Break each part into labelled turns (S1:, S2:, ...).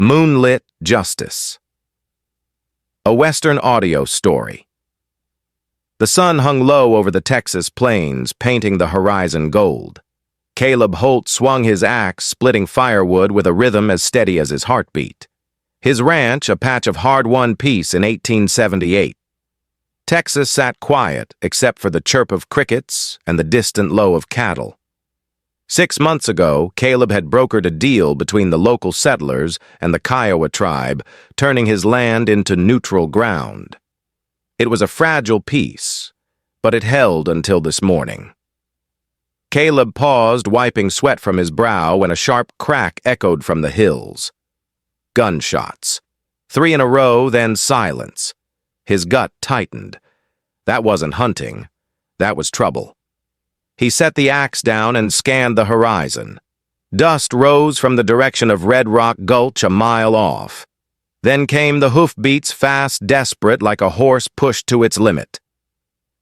S1: Moonlit Justice. A Western audio story. The sun hung low over the Texas plains, painting the horizon gold. Caleb Holt swung his axe, splitting firewood with a rhythm as steady as his heartbeat. His ranch, a patch of hard-won peace in 1878. Texas sat quiet, except for the chirp of crickets and the distant low of cattle. 6 months ago, Caleb had brokered a deal between the local settlers and the Kiowa tribe, turning his land into neutral ground. It was a fragile peace, but it held until this morning. Caleb paused, wiping sweat from his brow, when a sharp crack echoed from the hills. Gunshots. 3 in a row, then silence. His gut tightened. That wasn't hunting. That was trouble. He set the axe down and scanned the horizon. Dust rose from the direction of Red Rock Gulch a mile off. Then came the hoofbeats, fast, desperate, like a horse pushed to its limit.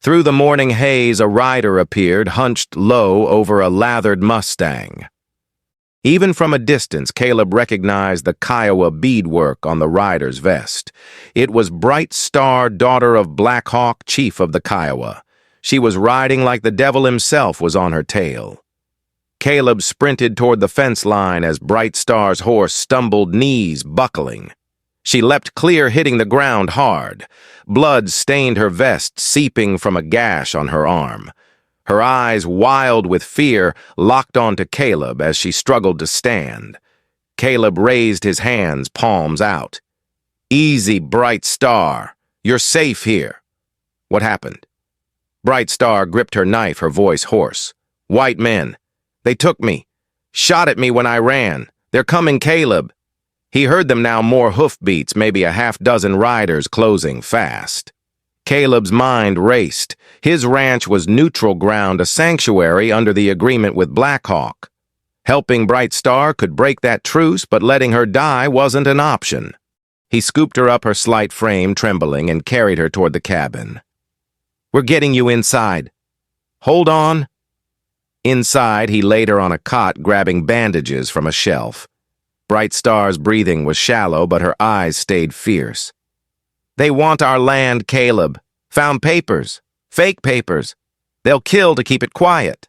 S1: Through the morning haze, a rider appeared, hunched low over a lathered Mustang. Even from a distance, Caleb recognized the Kiowa beadwork on the rider's vest. It was Bright Star, daughter of Black Hawk, chief of the Kiowa. She was riding like the devil himself was on her tail. Caleb sprinted toward the fence line as Bright Star's horse stumbled, knees buckling. She leapt clear, hitting the ground hard. Blood stained her vest, seeping from a gash on her arm. Her eyes, wild with fear, locked onto Caleb as she struggled to stand. Caleb raised his hands, palms out. "Easy, Bright Star. You're safe here." What happened? Bright Star gripped her knife, her voice hoarse. "White men. They took me. Shot at me when I ran. They're coming, Caleb." He heard them now, more hoofbeats, maybe a half-dozen riders closing fast. Caleb's mind raced. His ranch was neutral ground, a sanctuary under the agreement with Black Hawk. Helping Bright Star could break that truce, but letting her die wasn't an option. He scooped her up, her slight frame trembling, and carried her toward the cabin. "We're getting you inside." "Hold on." Inside, he laid her on a cot, grabbing bandages from a shelf. Bright Star's breathing was shallow, but her eyes stayed fierce. "They want our land, Caleb. Found papers. Fake papers. They'll kill to keep it quiet."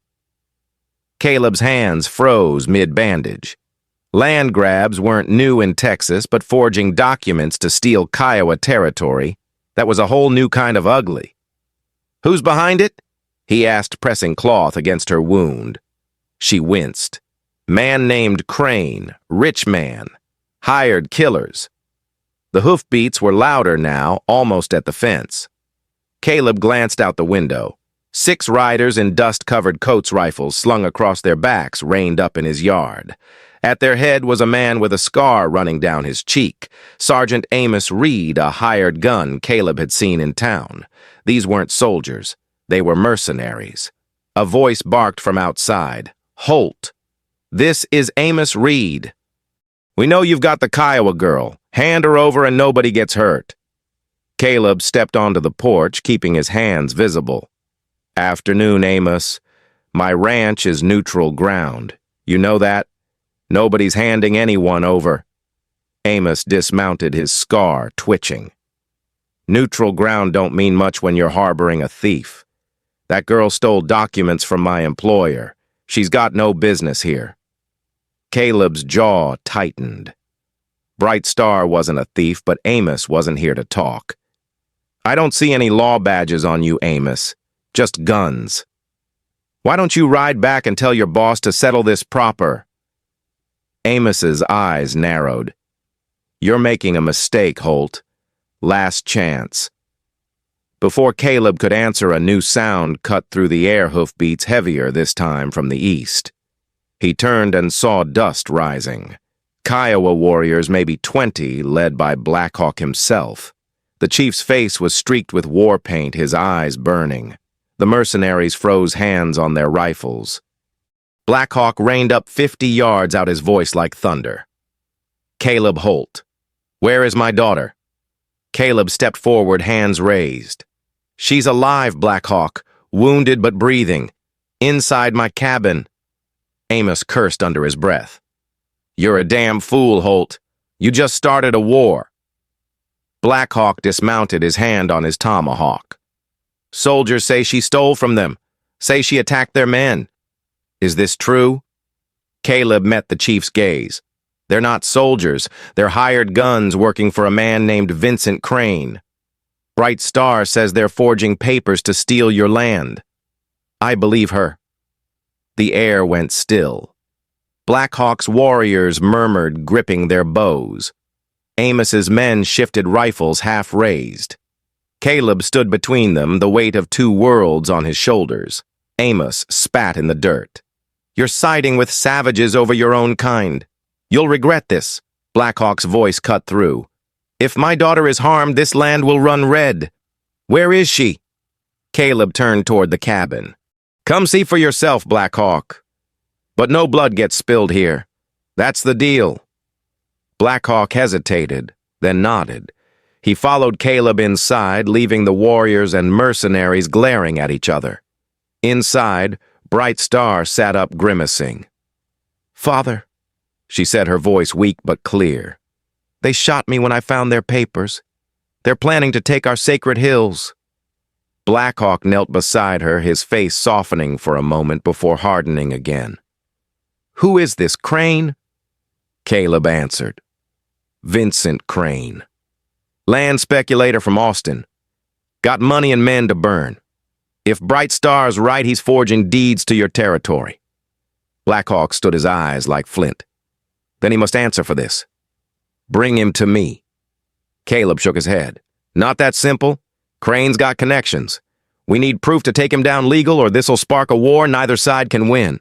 S1: Caleb's hands froze mid-bandage. Land grabs weren't new in Texas, but forging documents to steal Kiowa territory, that was a whole new kind of ugly. "Who's behind it?" he asked, pressing cloth against her wound. She winced. "Man named Crane, rich man, hired killers." The hoofbeats were louder now, almost at the fence. Caleb glanced out the window. 6 riders in dust-covered Coats rifles slung across their backs reined up in his yard. At their head was a man with a scar running down his cheek, Sergeant Amos Reed, a hired gun Caleb had seen in town. These weren't soldiers. They were mercenaries. A voice barked from outside. "Holt, this is Amos Reed. We know you've got the Kiowa girl. Hand her over and nobody gets hurt." Caleb stepped onto the porch, keeping his hands visible. "Afternoon, Amos. My ranch is neutral ground. You know that? Nobody's handing anyone over." Amos dismounted, his scar twitching. "Neutral ground don't mean much when you're harboring a thief. That girl stole documents from my employer. She's got no business here." Caleb's jaw tightened. Bright Star wasn't a thief, but Amos wasn't here to talk. "I don't see any law badges on you, Amos. Just guns. Why don't you ride back and tell your boss to settle this proper?" Amos's eyes narrowed. "You're making a mistake, Holt. Last chance." Before Caleb could answer, a new sound cut through the air, hoofbeats heavier this time from the east. He turned and saw dust rising. Kiowa warriors, maybe 20, led by Black Hawk himself. The chief's face was streaked with war paint, his eyes burning. The mercenaries froze hands on their rifles. Black Hawk reined up 50 yards out, his voice like thunder. "Caleb Holt, where is my daughter?" Caleb stepped forward, hands raised. "She's alive, Black Hawk, wounded but breathing. Inside my cabin." Amos cursed under his breath. "You're a damn fool, Holt. You just started a war. Black Hawk dismounted, his hand on his tomahawk. Soldiers say she stole from them, say she attacked their men. Is this true? Caleb met the chief's gaze. They're not soldiers, they're hired guns working for a man named Vincent Crane. Bright Star says they're forging papers to steal your land. I believe her. The air went still. Black Hawk's warriors murmured, gripping their bows. Amos's men shifted rifles half raised. Caleb stood between them, the weight of two worlds on his shoulders. Amos spat in the dirt. You're siding with savages over your own kind. You'll regret this. Black Hawk's voice cut through. If my daughter is harmed, this land will run red. Where is she? Caleb turned toward the cabin. Come see for yourself, Black Hawk. But no blood gets spilled here. That's the deal. Black Hawk hesitated, then nodded. He followed Caleb inside, leaving the warriors and mercenaries glaring at each other. Inside, Bright Star sat up grimacing. Father, she said, her voice weak but clear. They shot me when I found their papers. They're planning to take our sacred hills. Black Hawk knelt beside her, his face softening for a moment before hardening again. Who is this, Crane? Caleb answered. Vincent Crane. Land speculator from Austin. Got money and men to burn. If Bright Star's right, he's forging deeds to your territory. Black Hawk stood his eyes like flint. Then he must answer for this. Bring him to me. Caleb shook his head. Not that simple. Crane's got connections. We need proof to take him down legal, or this'll spark a war neither side can win.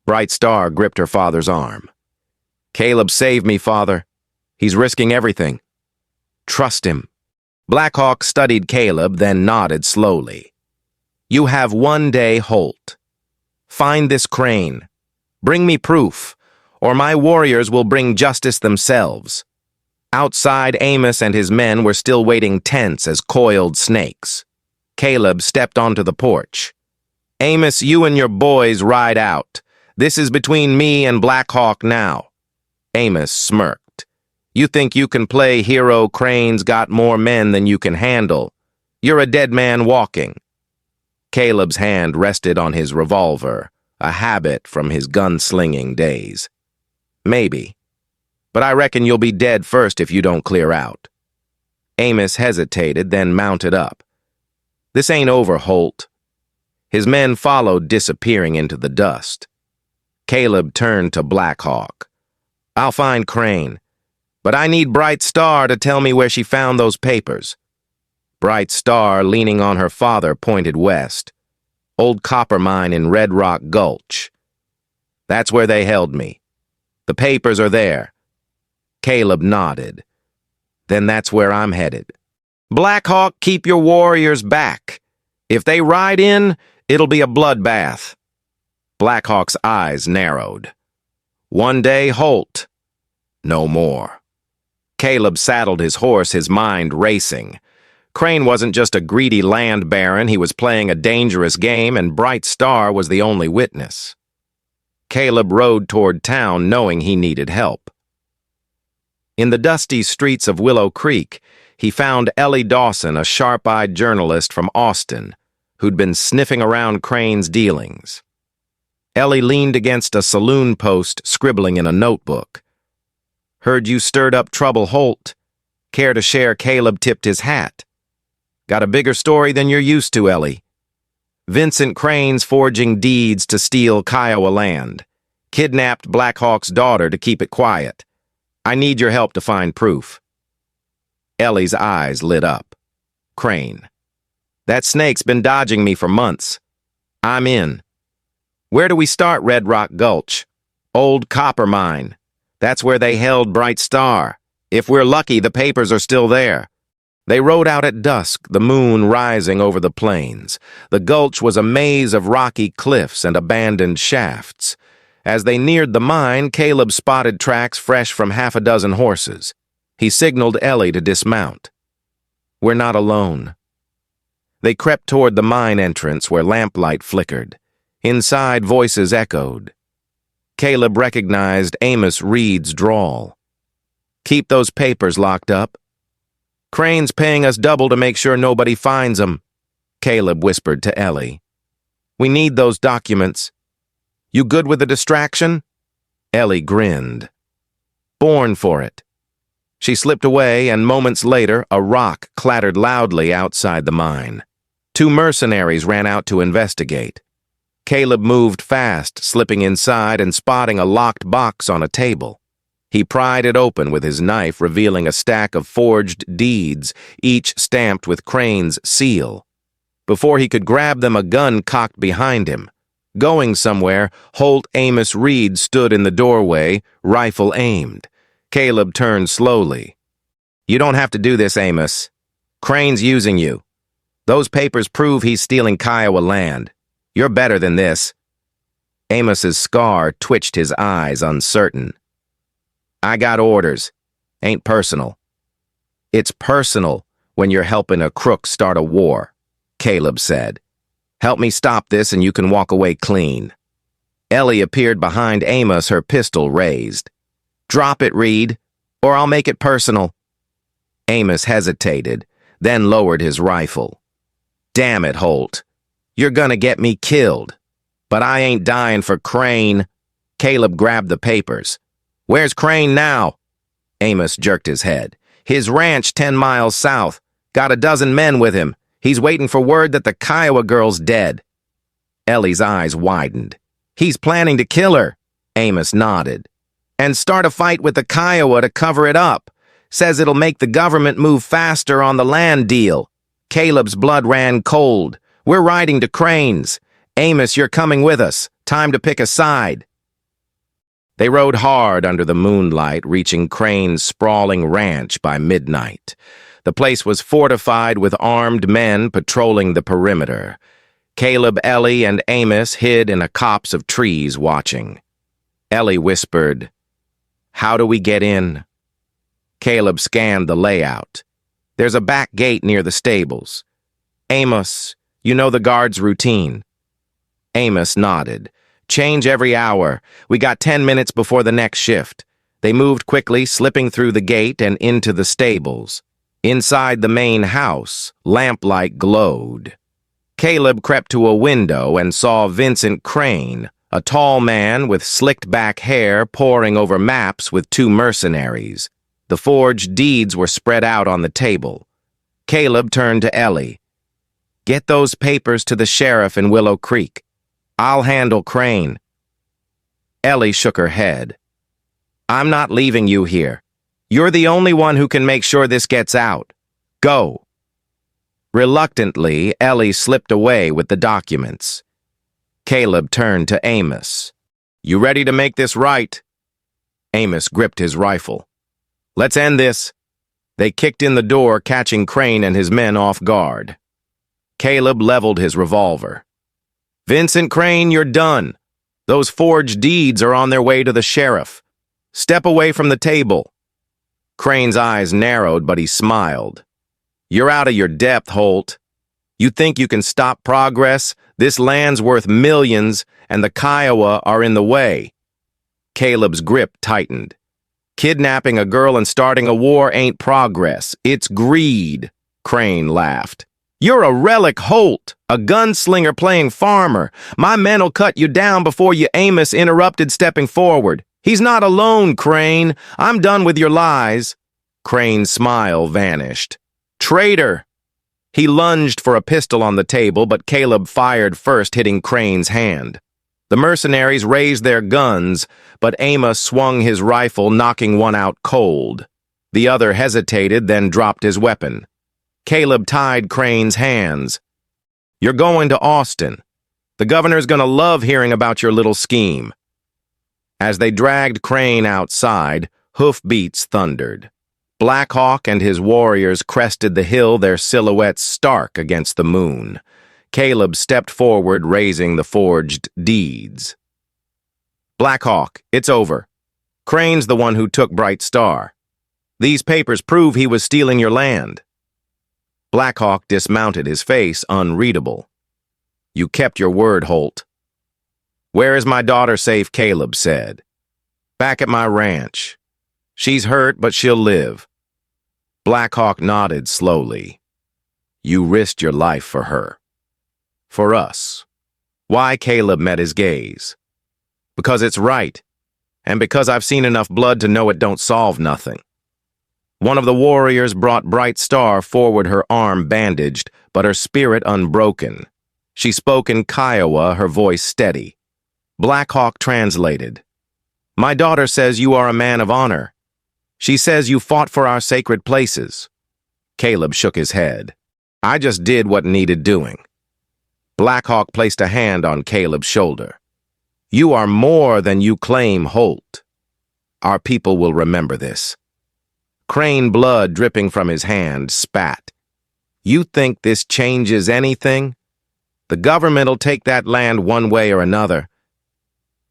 S1: Bright Star gripped her father's arm. Caleb, save me, father. He's risking everything. Trust him. Black Hawk studied Caleb, then nodded slowly. You have one day, Holt. Find this Crane. Bring me proof, or my warriors will bring justice themselves. Outside, Amos and his men were still waiting tense as coiled snakes. Caleb stepped onto the porch. Amos, you and your boys ride out. This is between me and Black Hawk now. Amos smirked. You think you can play hero? Crane's got more men than you can handle. You're a dead man walking. Caleb's hand rested on his revolver, a habit from his gunslinging days. Maybe. But I reckon you'll be dead first if you don't clear out. Amos hesitated, then mounted up. This ain't over, Holt. His men followed, disappearing into the dust. Caleb turned to Black Hawk. I'll find Crane, but I need Bright Star to tell me where she found those papers. Bright Star, leaning on her father, pointed west. Old copper mine in Red Rock Gulch. That's where they held me. The papers are there. Caleb nodded. Then that's where I'm headed. Black Hawk, keep your warriors back. If they ride in, it'll be a bloodbath. Black Hawk's eyes narrowed. One day, Holt. No more. Caleb saddled his horse, his mind racing. Crane wasn't just a greedy land baron, he was playing a dangerous game, and Bright Star was the only witness. Caleb rode toward town, knowing he needed help. In the dusty streets of Willow Creek, he found Ellie Dawson, a sharp-eyed journalist from Austin, who'd been sniffing around Crane's dealings. Ellie leaned against a saloon post, scribbling in a notebook. Heard you stirred up trouble, Holt. Care to share? Caleb tipped his hat. Got a bigger story than you're used to, Ellie. Vincent Crane's forging deeds to steal Kiowa land. Kidnapped Black Hawk's daughter to keep it quiet. I need your help to find proof. Ellie's eyes lit up. Crane. That snake's been dodging me for months. I'm in. Where do we start? Red Rock Gulch. Old copper mine. That's where they held Bright Star. If we're lucky, the papers are still there. They rode out at dusk, the moon rising over the plains. The gulch was a maze of rocky cliffs and abandoned shafts. As they neared the mine, Caleb spotted tracks fresh from half a dozen horses. He signaled Ellie to dismount. We're not alone. They crept toward the mine entrance where lamplight flickered. Inside, voices echoed. Caleb recognized Amos Reed's drawl. Keep those papers locked up. Crane's paying us double to make sure nobody finds them, Caleb whispered to Ellie. We need those documents. You good with the distraction? Ellie grinned. Born for it. She slipped away, and moments later, a rock clattered loudly outside the mine. 2 mercenaries ran out to investigate. Caleb moved fast, slipping inside and spotting a locked box on a table. He pried it open with his knife, revealing a stack of forged deeds, each stamped with Crane's seal. Before he could grab them, a gun cocked behind him. Going somewhere, Holt Amos Reed stood in the doorway, rifle aimed. Caleb turned slowly. You don't have to do this, Amos. Crane's using you. Those papers prove he's stealing Kiowa land. You're better than this. Amos's scar twitched his eyes, uncertain. I got orders. Ain't personal. It's personal when you're helping a crook start a war, Caleb said. Help me stop this and you can walk away clean. Ellie appeared behind Amos, her pistol raised. Drop it, Reed, or I'll make it personal. Amos hesitated, then lowered his rifle. Damn it, Holt. You're gonna get me killed. But I ain't dying for Crane. Caleb grabbed the papers. Where's Crane now? Amos jerked his head. His ranch 10 miles south. Got a dozen men with him. He's waiting for word that the Kiowa girl's dead. Ellie's eyes widened. He's planning to kill her. Amos nodded. And start a fight with the Kiowa to cover it up. Says it'll make the government move faster on the land deal. Caleb's blood ran cold. We're riding to Crane's. Amos, you're coming with us. Time to pick a side. They rode hard under the moonlight, reaching Crane's sprawling ranch by midnight. The place was fortified with armed men patrolling the perimeter. Caleb, Ellie, and Amos hid in a copse of trees watching. Ellie whispered, How do we get in? Caleb scanned the layout. There's a back gate near the stables. Amos, you know the guard's routine. Amos nodded. Change every hour. We got 10 minutes before the next shift. They moved quickly, slipping through the gate and into the stables. Inside the main house, lamplight glowed. Caleb crept to a window and saw Vincent Crane, a tall man with slicked-back hair, poring over maps with 2 mercenaries. The forged deeds were spread out on the table. Caleb turned to Ellie. Get those papers to the sheriff in Willow Creek. I'll handle Crane. Ellie shook her head. I'm not leaving you here. You're the only one who can make sure this gets out. Go. Reluctantly, Ellie slipped away with the documents. Caleb turned to Amos. You ready to make this right? Amos gripped his rifle. Let's end this. They kicked in the door, catching Crane and his men off guard. Caleb leveled his revolver. Vincent Crane, you're done. Those forged deeds are on their way to the sheriff. Step away from the table. Crane's eyes narrowed, but he smiled. You're out of your depth, Holt. You think you can stop progress? This land's worth millions, and the Kiowa are in the way. Caleb's grip tightened. Kidnapping a girl and starting a war ain't progress. It's greed, Crane laughed. You're a relic, Holt, a gunslinger playing farmer. My men'll cut you down before you. Amos interrupted, stepping forward. He's not alone, Crane. I'm done with your lies. Crane's smile vanished. Traitor! He lunged for a pistol on the table, but Caleb fired first, hitting Crane's hand. The mercenaries raised their guns, but Amos swung his rifle, knocking one out cold. The other hesitated, then dropped his weapon. Caleb tied Crane's hands. You're going to Austin. The governor's gonna love hearing about your little scheme. As they dragged Crane outside, hoofbeats thundered. Black Hawk and his warriors crested the hill, their silhouettes stark against the moon. Caleb stepped forward, raising the forged deeds. Black Hawk, it's over. Crane's the one who took Bright Star. These papers prove he was stealing your land. Black Hawk dismounted, his face unreadable. You kept your word, Holt. Where is my daughter safe? Caleb said. Back at my ranch. She's hurt, but she'll live. Black Hawk nodded slowly. You risked your life for her. For us. Why? Caleb met his gaze. Because it's right, and because I've seen enough blood to know it don't solve nothing. One of the warriors brought Bright Star forward, her arm bandaged, but her spirit unbroken. She spoke in Kiowa, her voice steady. Black Hawk translated. My daughter says you are a man of honor. She says you fought for our sacred places. Caleb shook his head. I just did what needed doing. Black Hawk placed a hand on Caleb's shoulder. You are more than you claim, Holt. Our people will remember this. Crane, blood dripping from his hand, spat. You think this changes anything? The government'll take that land one way or another.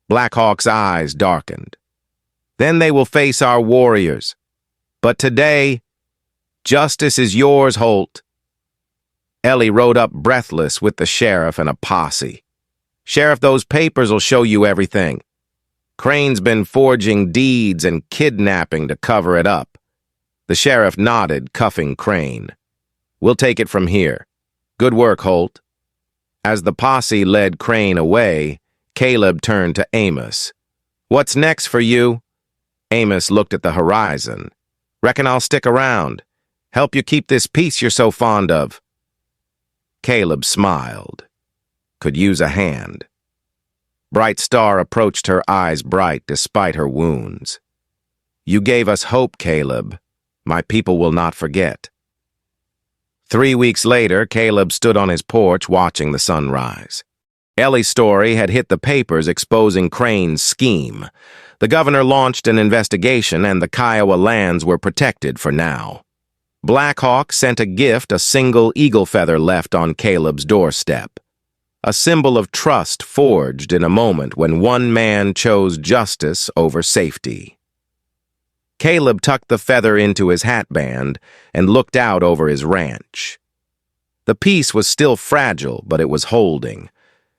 S1: Black Hawk's eyes darkened. Then they will face our warriors. But today, justice is yours, Holt. Ellie rode up breathless with the sheriff and a posse. Sheriff, those papers'll show you everything. Crane's been forging deeds and kidnapping to cover it up. The sheriff nodded, cuffing Crane. We'll take it from here. Good work, Holt. As the posse led Crane away, Caleb turned to Amos. What's next for you? Amos looked at the horizon. Reckon I'll stick around. Help you keep this peace you're so fond of. Caleb smiled. Could use a hand. Bright Star approached, her eyes bright despite her wounds. You gave us hope, Caleb. My people will not forget. 3 weeks later, Caleb stood on his porch watching the sunrise. Ellie's story had hit the papers exposing Crane's scheme. The governor launched an investigation and the Kiowa lands were protected for now. Black Hawk sent a gift, a single eagle feather left on Caleb's doorstep. A symbol of trust forged in a moment when one man chose justice over safety. Caleb tucked the feather into his hatband and looked out over his ranch. The piece was still fragile, but it was holding,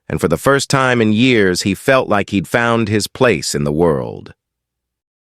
S1: and for the first time in years he felt like he'd found his place in the world.